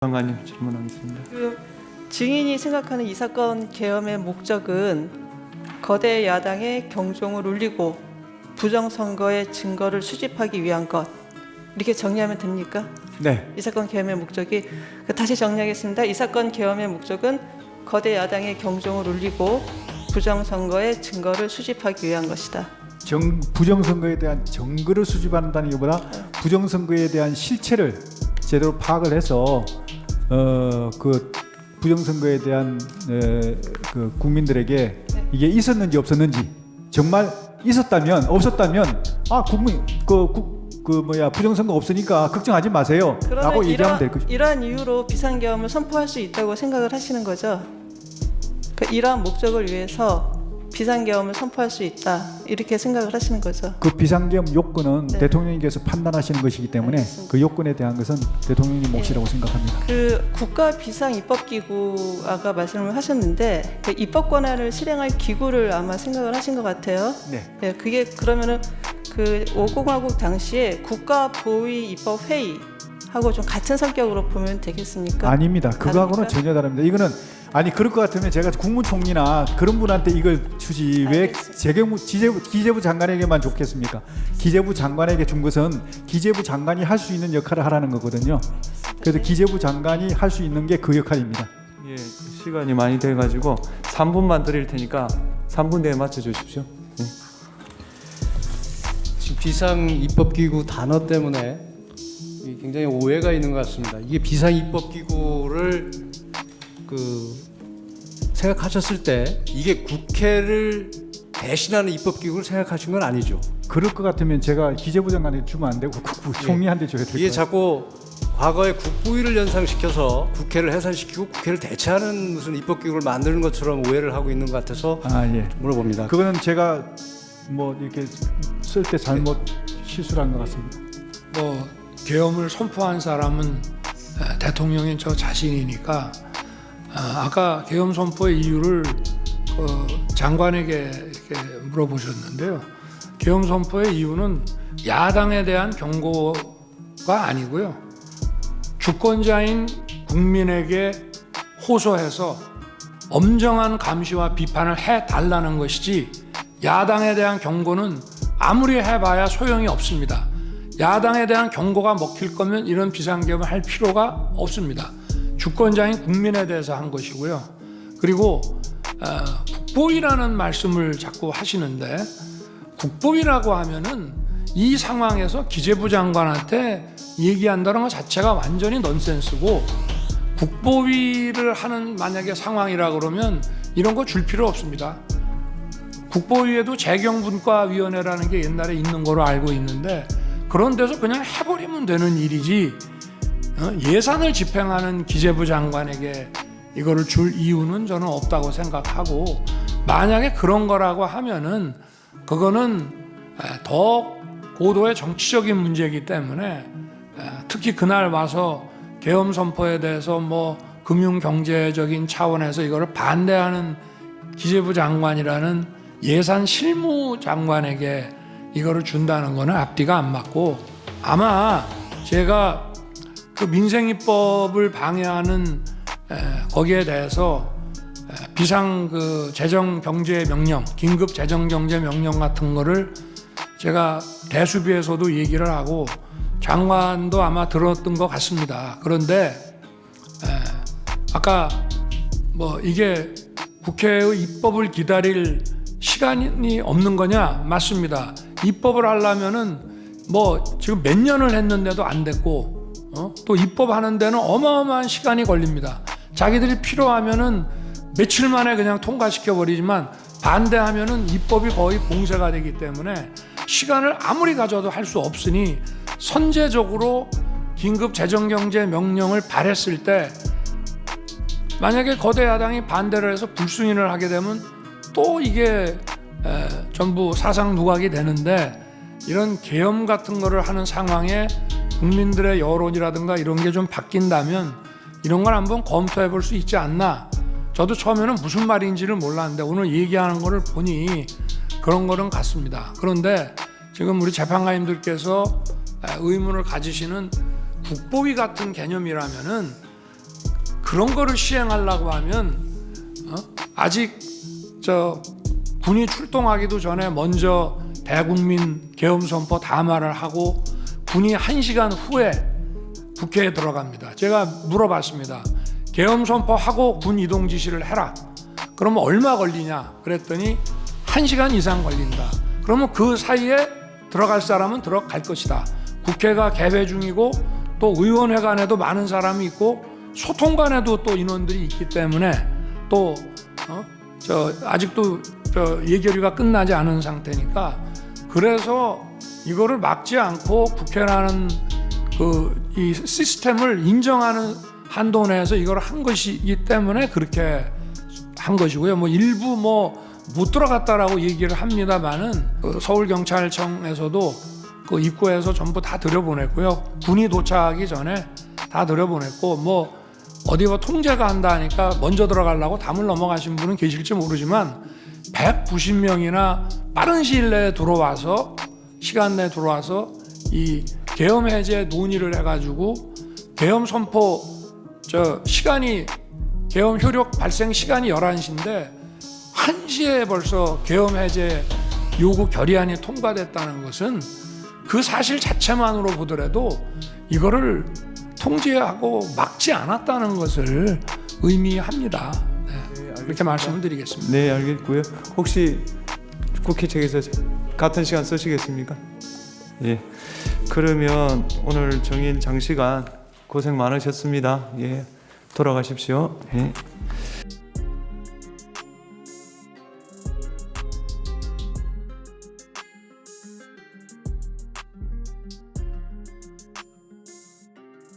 장관님 질문하겠습니다. 증인이 생각하는 이 사건 계엄의 목적은 거대 야당의 경종을 울리고 부정선거의 증거를 수집하기 위한 것, 이렇게 정리하면 됩니까? 네. 이 사건 계엄의 목적이, 다시 정리하겠습니다. 이 사건 계엄의 목적은 거대 야당의 경종을 울리고 부정선거의 증거를 수집하기 위한 것이다. 부정선거에 대한 증거를 수집한다는 것보다 부정선거에 대한 실체를 제대로 파악을 해서 그 부정선거에 대한 그 국민들에게 이게 있었는지 없었는지, 정말 있었다면 없었다면 국민 부정선거 없으니까 걱정하지 마세요라고 얘기하면 될 것이죠. 이러한 이유로 비상계엄을 선포할 수 있다고 생각을 하시는 거죠? 이러한 목적을 위해서 비상계엄을 선포할 수 있다, 이렇게 생각을 하시는 거죠? 그 비상계엄 요건은 네. 대통령님께서 판단하시는 것이기 때문에 알겠습니다. 그 요건에 대한 것은 대통령님 몫이라고 생각합니다. 그 국가 비상 입법기구 아까 말씀을 하셨는데, 그 입법 권한을 실행할 기구를 아마 생각을 하신 것 같아요. 네. 그게 그러면은 그 5공화국 당시에 국가보위 입법회의하고 좀 같은 성격으로 보면 되겠습니까? 아닙니다. 그거하고는 다릅니까? 전혀 다릅니다. 이거는 그럴 것 같으면 제가 국무총리나 그런 분한테 이걸 주지 왜 기재부 장관에게만 줬겠습니까? 기재부 장관에게 준 것은 기재부 장관이 할 수 있는 역할을 하라는 거거든요. 그래서 기재부 장관이 할 수 있는 게 그 역할입니다. 예, 시간이 많이 돼가지고 3분만 드릴 테니까 3분 내에 맞춰 주십시오. 예. 지금 비상입법기구 단어 때문에 굉장히 오해가 있는 것 같습니다. 이게 비상입법기구를 생각하셨을 때 이게 국회를 대신하는 입법기구를 생각하신 건 아니죠. 그럴 것 같으면 제가 기재부 장관에게 주면 안 되고 국무총리한테 줘야 될 이게 거예요. 자꾸 과거의 국부위를 연상시켜서 국회를 해산시키고 국회를 대체하는 무슨 입법기구를 만드는 것처럼 오해를 하고 있는 것 같아서 예. 물어봅니다. 그거는 제가 이렇게 쓸 때 잘못 실수를 한 것 같습니다. 계엄을 선포한 사람은 대통령인 저 자신이니까 아까 계엄 선포의 이유를 장관에게 이렇게 물어보셨는데요. 계엄 선포의 이유는 야당에 대한 경고가 아니고요. 주권자인 국민에게 호소해서 엄정한 감시와 비판을 해달라는 것이지, 야당에 대한 경고는 아무리 해봐야 소용이 없습니다. 야당에 대한 경고가 먹힐 거면 이런 비상계엄을 할 필요가 없습니다. 주권자인 국민에 대해서 한 것이고요. 그리고 국보위라는 말씀을 자꾸 하시는데, 국보위라고 하면은 이 상황에서 기재부 장관한테 얘기한다는 것 자체가 완전히 넌센스고, 국보위를 하는 만약에 상황이라 그러면 이런 거 줄 필요 없습니다. 국보위에도 재경분과위원회라는 게 옛날에 있는 거로 알고 있는데, 그런 데서 그냥 해버리면 되는 일이지, 예산을 집행하는 기재부 장관에게 이거를 줄 이유는 저는 없다고 생각하고, 만약에 그런 거라고 하면은 그거는 더 고도의 정치적인 문제이기 때문에, 특히 그날 와서 계엄 선포에 대해서 금융 경제적인 차원에서 이거를 반대하는 기재부 장관이라는 예산 실무 장관에게 이거를 준다는 거는 앞뒤가 안 맞고, 아마 제가 그 민생입법을 방해하는 거기에 대해서 비상 재정 경제 명령, 긴급 재정 경제 명령 같은 거를 제가 대수비에서도 얘기를 하고 장관도 아마 들었던 것 같습니다. 그런데 아까 이게 국회의 입법을 기다릴 시간이 없는 거냐? 맞습니다. 입법을 하려면은 지금 몇 년을 했는데도 안 됐고, 또 입법하는 데는 어마어마한 시간이 걸립니다. 자기들이 필요하면은 며칠 만에 그냥 통과시켜 버리지만, 반대하면은 입법이 거의 봉쇄가 되기 때문에 시간을 아무리 가져도 할 수 없으니, 선제적으로 긴급 재정경제 명령을 발했을 때 만약에 거대 야당이 반대를 해서 불승인을 하게 되면 또 이게 전부 사상 누각이 되는데, 이런 계엄 같은 거를 하는 상황에 국민들의 여론이라든가 이런 게 좀 바뀐다면 이런 걸 한번 검토해 볼 수 있지 않나. 저도 처음에는 무슨 말인지를 몰랐는데 오늘 얘기하는 거를 보니 그런 거는 같습니다. 그런데 지금 우리 재판관님들께서 의문을 가지시는 국보위 같은 개념이라면은 그런 거를 시행하려고 하면 아직 군이 출동하기도 전에 먼저 대국민 계엄선포 담화를 하고 군이 1시간 후에 국회에 들어갑니다. 제가 물어봤습니다. 계엄선포하고 군 이동 지시를 해라. 그러면 얼마 걸리냐? 그랬더니 1시간 이상 걸린다. 그러면 그 사이에 들어갈 사람은 들어갈 것이다. 국회가 개회 중이고 또 의원회관에도 많은 사람이 있고 소통관에도 또 인원들이 있기 때문에 또 아직도 예결위가 끝나지 않은 상태니까, 그래서 이거를 막지 않고 국회라는 이 시스템을 인정하는 한도 내에서 이걸 한 것이기 때문에 그렇게 한 것이고요. 뭐 일부 못 들어갔다라고 얘기를 합니다만은 서울경찰청에서도 그 입구에서 전부 다 들여보냈고요. 군이 도착하기 전에 다 들여보냈고, 어디 통제가 한다 하니까 먼저 들어가려고 담을 넘어가신 분은 계실지 모르지만 190명이나 빠른 시일 내에 들어와서, 시간 내에 들어와서 이 계엄 해제 논의를 해가지고 계엄 선포 시간이, 계엄 효력 발생 시간이 11시인데 1시에 벌써 계엄 해제 요구 결의안이 통과됐다는 것은 그 사실 자체만으로 보더라도 이거를 통제하고 막지 않았다는 것을 의미합니다. 네, 그렇게 말씀을 드리겠습니다. 네, 알겠고요. 혹시 국회 측에서 같은 시간 쓰시겠습니까? 예. 그러면 오늘 정인 장시간 고생 많으셨습니다. 예. 돌아가십시오. 예.